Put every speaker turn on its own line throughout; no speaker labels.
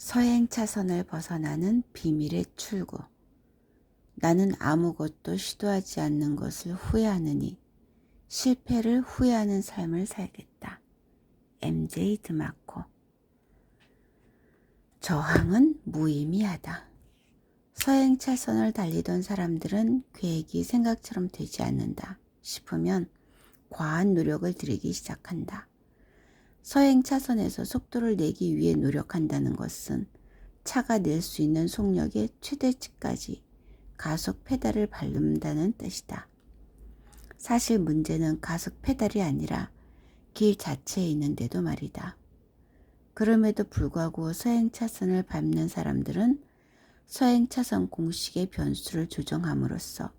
서행 차선을 벗어나는 비밀의 출구. 나는 아무것도 시도하지 않는 것을 후회하느니 실패를 후회하는 삶을 살겠다. MJ 드마코. 저항은 무의미하다. 서행 차선을 달리던 사람들은 계획이 생각처럼 되지 않는다 싶으면 과한 노력을 들이기 시작한다. 서행 차선에서 속도를 내기 위해 노력한다는 것은 차가 낼 수 있는 속력의 최대치까지 가속 페달을 밟는다는 뜻이다. 사실 문제는 가속 페달이 아니라 길 자체에 있는데도 말이다. 그럼에도 불구하고 서행 차선을 밟는 사람들은 서행 차선 공식의 변수를 조정함으로써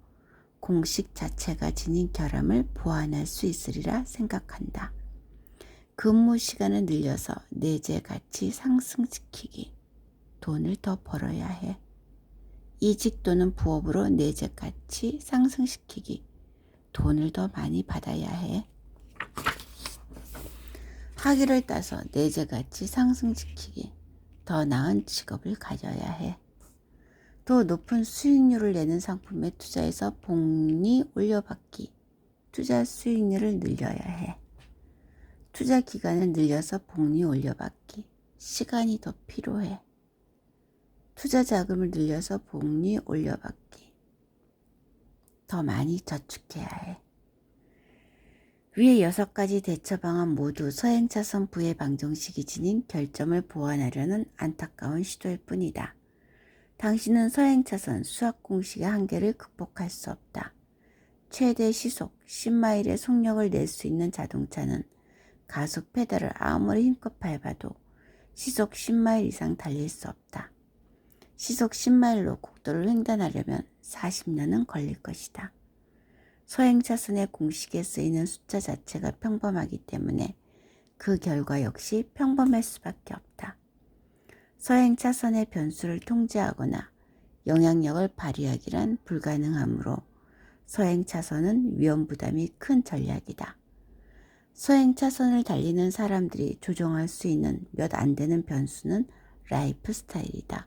공식 자체가 지닌 결함을 보완할 수 있으리라 생각한다. 근무 시간을 늘려서 내재 가치 상승시키기. 돈을 더 벌어야 해. 이직 또는 부업으로 내재 가치 상승시키기. 돈을 더 많이 받아야 해. 학위를 따서 내재 가치 상승시키기. 더 나은 직업을 가져야 해. 더 높은 수익률을 내는 상품에 투자해서 복리 올려받기. 투자 수익률을 늘려야 해. 투자 기간을 늘려서 복리 올려받기. 시간이 더 필요해. 투자 자금을 늘려서 복리 올려받기. 더 많이 저축해야 해. 위의 6가지 대처 방안 모두 서행차선 부의 방정식이 지닌 결점을 보완하려는 안타까운 시도일 뿐이다. 당신은 서행차선 수학 공식의 한계를 극복할 수 없다. 최대 시속 10마일의 속력을 낼 수 있는 자동차는 가속 페달을 아무리 힘껏 밟아도 시속 10마일 이상 달릴 수 없다. 시속 10마일로 국도를 횡단하려면 40년은 걸릴 것이다. 서행차선의 공식에 쓰이는 숫자 자체가 평범하기 때문에 그 결과 역시 평범할 수밖에 없다. 서행차선의 변수를 통제하거나 영향력을 발휘하기란 불가능하므로 서행차선은 위험부담이 큰 전략이다. 서행차선을 달리는 사람들이 조정할 수 있는 몇 안 되는 변수는 라이프 스타일이다.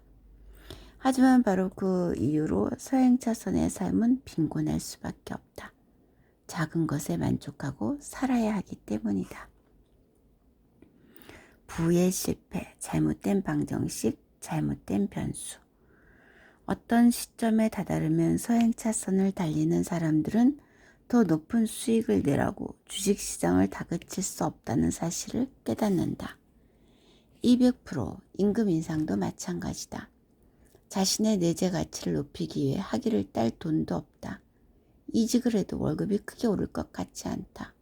하지만 바로 그 이유로 서행차선의 삶은 빈곤할 수밖에 없다. 작은 것에 만족하고 살아야 하기 때문이다. 부의 실패, 잘못된 방정식, 잘못된 변수. 어떤 시점에 다다르면 서행차선을 달리는 사람들은 더 높은 수익을 내라고 주식시장을 다그칠 수 없다는 사실을 깨닫는다. 200% 임금 인상도 마찬가지다. 자신의 내재 가치를 높이기 위해 학위를 딸 돈도 없다. 이직을 해도 월급이 크게 오를 것 같지 않다.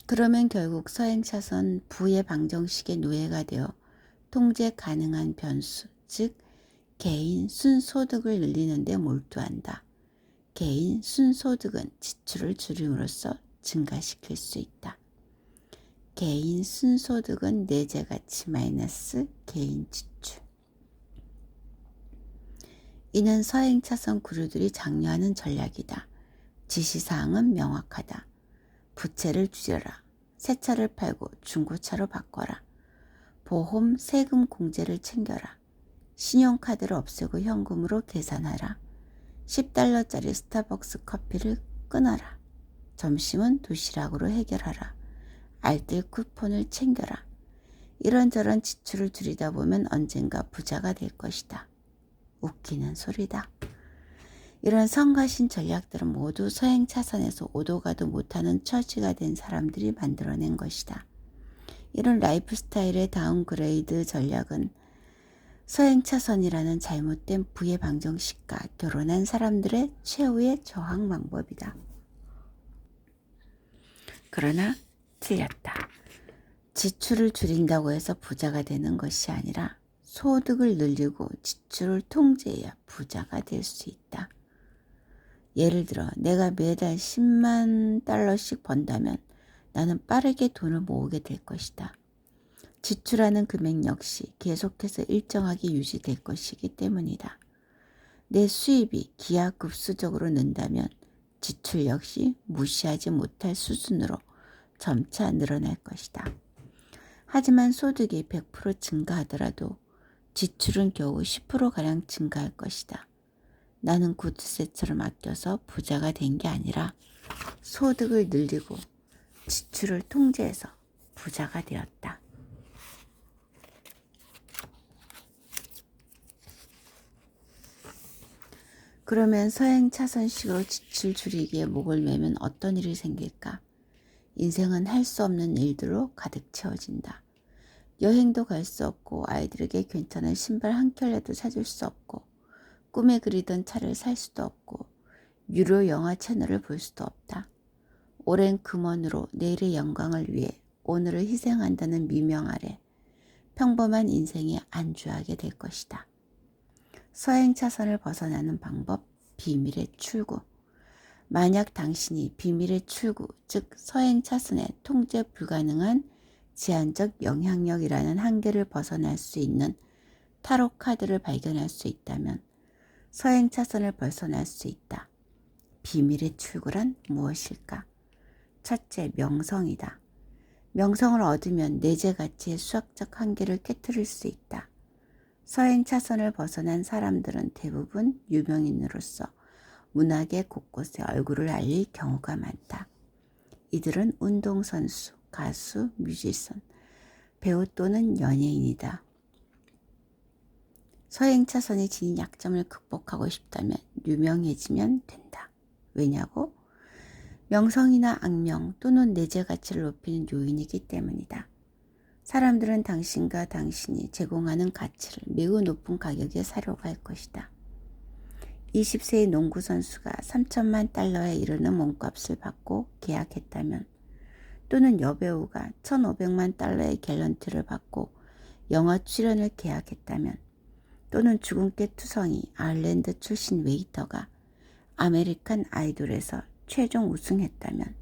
그러면 결국 서행차선 부의 방정식의 노예가 되어 통제 가능한 변수, 즉 개인 순소득을 늘리는 데 몰두한다. 개인 순소득은 지출을 줄임으로써 증가시킬 수 있다. 개인 순소득은 내재 가치 마이너스 개인 지출. 이는 서행차선 구류들이 장려하는 전략이다. 지시사항은 명확하다. 부채를 줄여라. 새 차를 팔고 중고차로 바꿔라. 보험, 세금 공제를 챙겨라. 신용카드를 없애고 현금으로 계산하라. $10짜리 스타벅스 커피를 끊어라. 점심은 도시락으로 해결하라. 알뜰 쿠폰을 챙겨라. 이런저런 지출을 줄이다 보면 언젠가 부자가 될 것이다. 웃기는 소리다. 이런 성가신 전략들은 모두 서행차선에서 오도 가도 못하는 처지가 된 사람들이 만들어낸 것이다. 이런 라이프 스타일의 다운그레이드 전략은 서행차선이라는 잘못된 부의 방정식과 결혼한 사람들의 최후의 저항 방법이다. 그러나 틀렸다. 지출을 줄인다고 해서 부자가 되는 것이 아니라 소득을 늘리고 지출을 통제해야 부자가 될 수 있다. 예를 들어 내가 매달 $100,000씩 번다면 나는 빠르게 돈을 모으게 될 것이다. 지출하는 금액 역시 계속해서 일정하게 유지될 것이기 때문이다. 내 수입이 기하급수적으로 는다면 지출 역시 무시하지 못할 수준으로 점차 늘어날 것이다. 하지만 소득이 100% 증가하더라도 지출은 겨우 10%가량 증가할 것이다. 나는 구두쇠처럼 아껴서 부자가 된 게 아니라 소득을 늘리고 지출을 통제해서 부자가 되었다. 그러면 서행 차선식으로 지출 줄이기에 목을 매면 어떤 일이 생길까? 인생은 할 수 없는 일들로 가득 채워진다. 여행도 갈 수 없고 아이들에게 괜찮은 신발 한 켤레도 사줄 수 없고 꿈에 그리던 차를 살 수도 없고 유료 영화 채널을 볼 수도 없다. 오랜 금원으로 내일의 영광을 위해 오늘을 희생한다는 미명 아래 평범한 인생에 안주하게 될 것이다. 서행 차선을 벗어나는 방법, 비밀의 출구. 만약 당신이 비밀의 출구, 즉 서행 차선의 통제 불가능한 제한적 영향력이라는 한계를 벗어날 수 있는 타로 카드를 발견할 수 있다면 서행 차선을 벗어날 수 있다. 비밀의 출구란 무엇일까? 첫째, 명성이다. 명성을 얻으면 내재 가치의 수학적 한계를 깨트릴 수 있다. 서행 차선을 벗어난 사람들은 대부분 유명인으로서 문학의 곳곳에 얼굴을 알릴 경우가 많다. 이들은 운동선수, 가수, 뮤지션, 배우 또는 연예인이다. 서행 차선이 지닌 약점을 극복하고 싶다면 유명해지면 된다. 왜냐고? 명성이나 악명 또는 내재 가치를 높이는 요인이기 때문이다. 사람들은 당신과 당신이 제공하는 가치를 매우 높은 가격에 사려고 할 것이다. 20세의 농구 선수가 3천만 달러에 이르는 몸값을 받고 계약했다면 또는 여배우가 1,500만 달러의 갤런티를 받고 영화 출연을 계약했다면 또는 주근깨 투성이 아일랜드 출신 웨이터가 아메리칸 아이돌에서 최종 우승했다면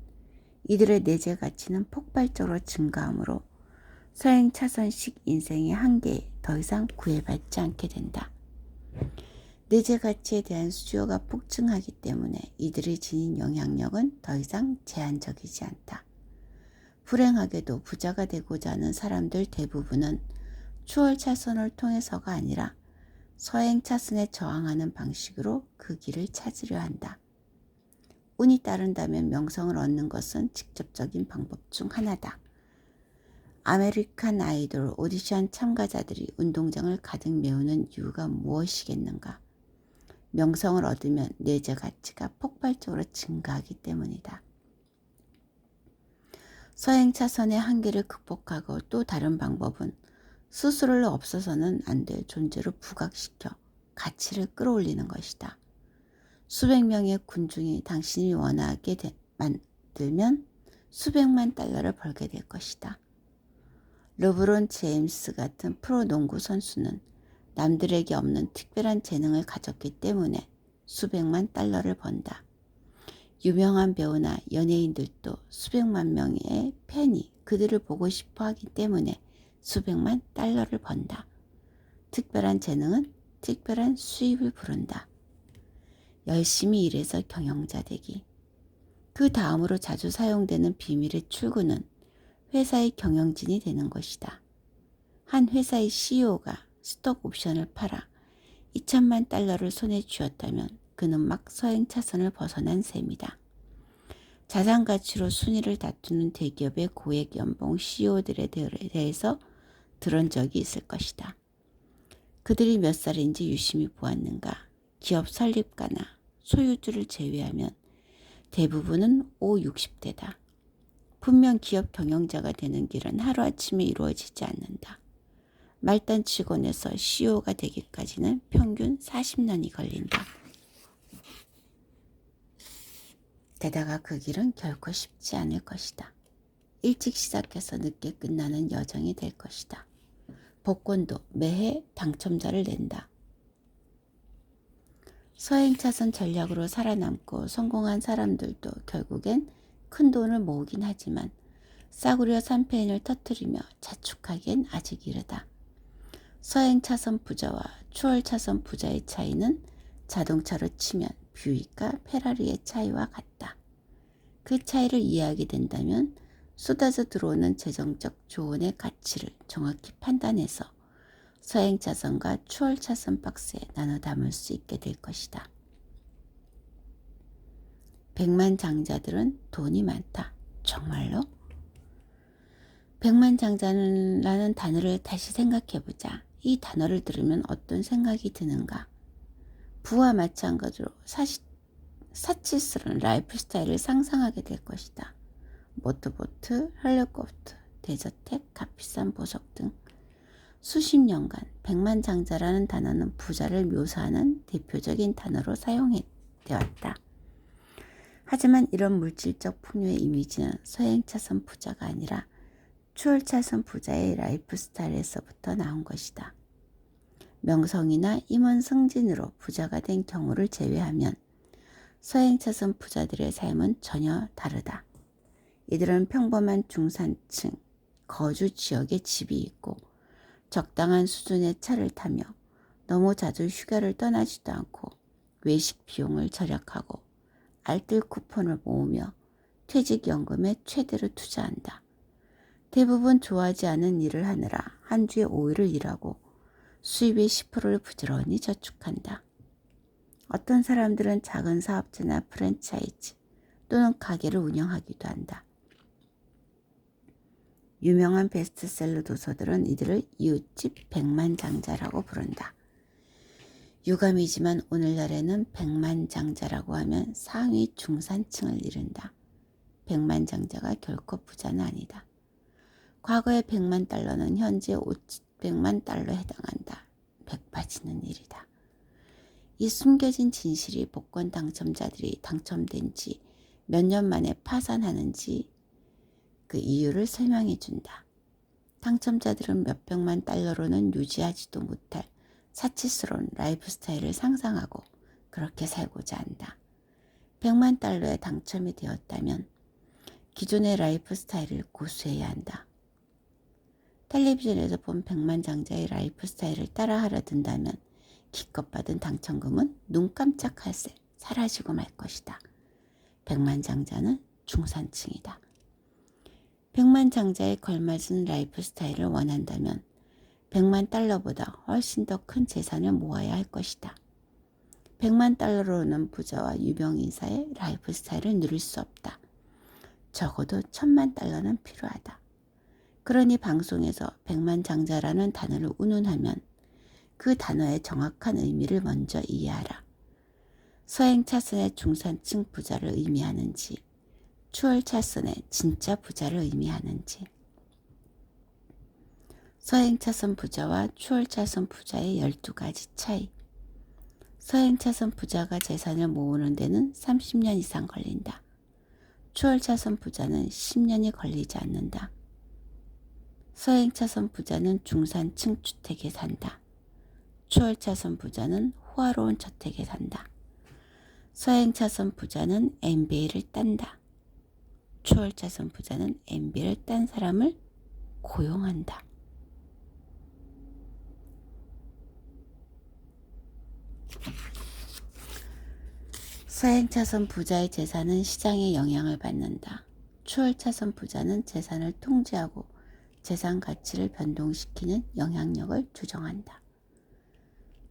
이들의 내재 가치는 폭발적으로 증가하므로 서행 차선식 인생의 한계에 더 이상 구애받지 않게 된다. 내재 가치에 대한 수요가 폭증하기 때문에 이들이 지닌 영향력은 더 이상 제한적이지 않다. 불행하게도 부자가 되고자 하는 사람들 대부분은 추월 차선을 통해서가 아니라 서행 차선에 저항하는 방식으로 그 길을 찾으려 한다. 운이 따른다면 명성을 얻는 것은 직접적인 방법 중 하나다. 아메리칸 아이돌 오디션 참가자들이 운동장을 가득 메우는 이유가 무엇이겠는가? 명성을 얻으면 내재 가치가 폭발적으로 증가하기 때문이다. 서행 차선의 한계를 극복하고 또 다른 방법은 스스로를 없어서는 안 될 존재로 부각시켜 가치를 끌어올리는 것이다. 수백 명의 군중이 당신이 원하게 만들면 수백만 달러를 벌게 될 것이다. 르브론 제임스 같은 프로 농구 선수는 남들에게 없는 특별한 재능을 가졌기 때문에 수백만 달러를 번다. 유명한 배우나 연예인들도 수백만 명의 팬이 그들을 보고 싶어 하기 때문에 수백만 달러를 번다. 특별한 재능은 특별한 수입을 부른다. 열심히 일해서 경영자 되기. 그 다음으로 자주 사용되는 비밀의 출구는 회사의 경영진이 되는 것이다. 한 회사의 CEO가 스톡 옵션을 팔아 2천만 달러를 손에 쥐었다면 그는 막 서행 차선을 벗어난 셈이다. 자산 가치로 순위를 다투는 대기업의 고액 연봉 CEO들에 대해서 들은 적이 있을 것이다. 그들이 몇 살인지 유심히 보았는가? 기업 설립가나 소유주를 제외하면 대부분은 5, 60대다. 분명 기업 경영자가 되는 길은 하루아침에 이루어지지 않는다. 말단 직원에서 CEO가 되기까지는 평균 40년이 걸린다. 게다가 그 길은 결코 쉽지 않을 것이다. 일찍 시작해서 늦게 끝나는 여정이 될 것이다. 복권도 매해 당첨자를 낸다. 서행 차선 전략으로 살아남고 성공한 사람들도 결국엔 큰 돈을 모으긴 하지만 싸구려 샴페인을 터뜨리며 자축하기엔 아직 이르다. 서행 차선 부자와 추월 차선 부자의 차이는 자동차로 치면 뷰이카 페라리의 차이와 같다. 그 차이를 이해하게 된다면 쏟아져 들어오는 재정적 조언의 가치를 정확히 판단해서 서행차선과 추월차선 박스에 나눠 담을 수 있게 될 것이다. 백만장자들은 돈이 많다. 정말로? 백만장자라는 단어를 다시 생각해보자. 이 단어를 들으면 어떤 생각이 드는가? 부와 마찬가지로 사치스러운 라이프 스타일을 상상하게 될 것이다. 모터보트, 헬리콥터, 대저택, 값비싼 보석 등 수십 년간 백만장자라는 단어는 부자를 묘사하는 대표적인 단어로 사용되었다. 하지만 이런 물질적 풍요의 이미지는 서행차선 부자가 아니라 추월차선 부자의 라이프 스타일에서부터 나온 것이다. 명성이나 임원 승진으로 부자가 된 경우를 제외하면 서행차선 부자들의 삶은 전혀 다르다. 이들은 평범한 중산층, 거주 지역에 집이 있고 적당한 수준의 차를 타며 너무 자주 휴가를 떠나지도 않고 외식 비용을 절약하고 알뜰 쿠폰을 모으며 퇴직연금에 최대로 투자한다. 대부분 좋아하지 않은 일을 하느라 한 주에 5일을 일하고 수입의 10%를 부지런히 저축한다. 어떤 사람들은 작은 사업체나 프랜차이즈 또는 가게를 운영하기도 한다. 유명한 베스트셀러 도서들은 이들을 이웃집 백만장자라고 부른다. 유감이지만 오늘날에는 백만장자라고 하면 상위 중산층을 이른다. 백만장자가 결코 부자는 아니다. 과거의 100만 달러는 현재 500만 달러에 해당한다. 백 빠지는 일이다. 이 숨겨진 진실이 복권 당첨자들이 당첨된 지 몇 년 만에 파산하는지 그 이유를 설명해 준다. 당첨자들은 몇백만 달러로는 유지하지도 못할 사치스러운 라이프 스타일을 상상하고 그렇게 살고자 한다. 100만 달러에 당첨이 되었다면 기존의 라이프 스타일을 고수해야 한다. 텔레비전에서 본 백만장자의 라이프 스타일을 따라하려 든다면 기껏 받은 당첨금은 눈 깜짝할 새 사라지고 말 것이다. 백만장자는 중산층이다. 백만장자에 걸맞은 라이프 스타일을 원한다면 100만 달러보다 훨씬 더 큰 재산을 모아야 할 것이다. 100만 달러로는 부자와 유명인사의 라이프 스타일을 누릴 수 없다. 적어도 1000만 달러는 필요하다. 그러니 방송에서 백만장자라는 단어를 운운하면 그 단어의 정확한 의미를 먼저 이해하라. 서행차선의 중산층 부자를 의미하는지 추월차선의 진짜 부자를 의미하는지. 서행차선 부자와 추월차선 부자의 12가지 차이. 서행차선 부자가 재산을 모으는 데는 30년 이상 걸린다. 추월차선 부자는 10년이 걸리지 않는다. 서행차선 부자는 중산층 주택에 산다. 추월차선 부자는 호화로운 저택에 산다. 서행차선 부자는 MBA를 딴다. 추월차선 부자는 MBA를 딴 사람을 고용한다. 서행차선 부자의 재산은 시장의 영향을 받는다. 추월차선 부자는 재산을 통제하고 재산 가치를 변동시키는 영향력을 조정한다.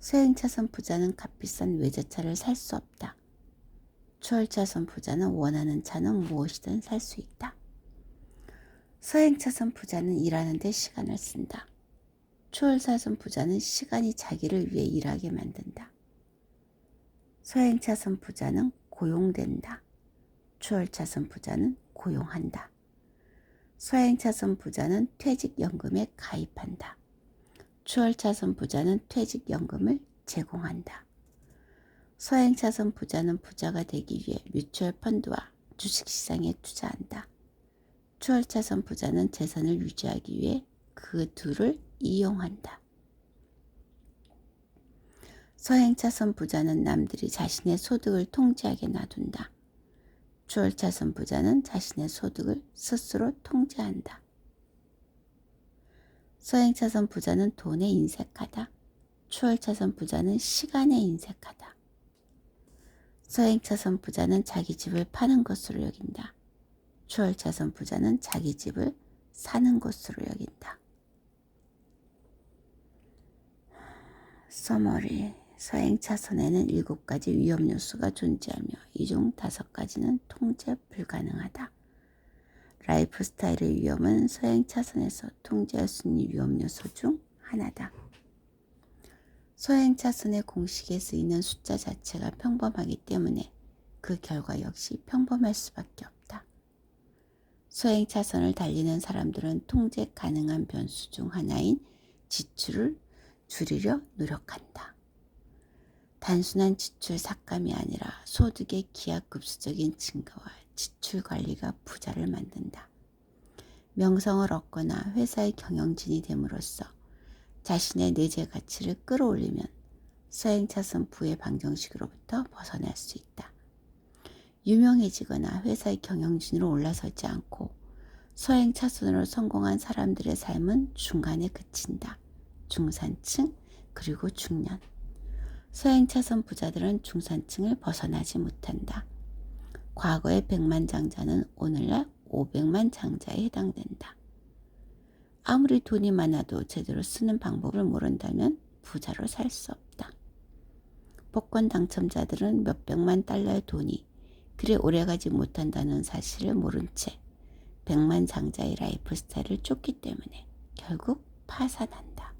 서행차선 부자는 값비싼 외제차를 살 수 없다. 추월차선 부자는 원하는 차는 무엇이든 살 수 있다. 서행차선 부자는 일하는 데 시간을 쓴다. 추월차선 부자는 시간이 자기를 위해 일하게 만든다. 서행차선 부자는 고용된다. 추월차선 부자는 고용한다. 서행차선 부자는 퇴직연금에 가입한다. 추월차선 부자는 퇴직연금을 제공한다. 서행차선 부자는 부자가 되기 위해 뮤추얼 펀드와 주식시장에 투자한다. 추월차선 부자는 재산을 유지하기 위해 그 둘을 이용한다. 서행차선 부자는 남들이 자신의 소득을 통제하게 놔둔다. 추월차선 부자는 자신의 소득을 스스로 통제한다. 서행차선 부자는 돈에 인색하다. 추월차선 부자는 시간에 인색하다. 서행차선 부자는 자기 집을 파는 것으로 여긴다. 추월차선 부자는 자기 집을 사는 것으로 여긴다. 서머리. 서행 차선에는 7가지 위험 요소가 존재하며 이 중 5가지는 통제 불가능하다. 라이프 스타일의 위험은 서행 차선에서 통제할 수 있는 위험 요소 중 하나다. 서행 차선의 공식에 쓰이는 숫자 자체가 평범하기 때문에 그 결과 역시 평범할 수밖에 없다. 서행 차선을 달리는 사람들은 통제 가능한 변수 중 하나인 지출을 줄이려 노력한다. 단순한 지출 삭감이 아니라 소득의 기하급수적인 증가와 지출 관리가 부자를 만든다. 명성을 얻거나 회사의 경영진이 됨으로써 자신의 내재 가치를 끌어올리면 서행 차선 부의 방정식으로부터 벗어날 수 있다. 유명해지거나 회사의 경영진으로 올라서지 않고 서행 차선으로 성공한 사람들의 삶은 중간에 그친다. 중산층 그리고 중년. 서행 차선 부자들은 중산층을 벗어나지 못한다. 과거의 100만 장자는 오늘날 500만 장자에 해당된다. 아무리 돈이 많아도 제대로 쓰는 방법을 모른다면 부자로 살 수 없다. 복권 당첨자들은 몇백만 달러의 돈이 그리 오래가지 못한다는 사실을 모른 채 100만 장자의 라이프 스타일을 쫓기 때문에 결국 파산한다.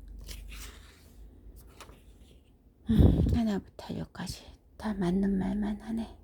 하나부터 6까지 다 맞는 말만 하네.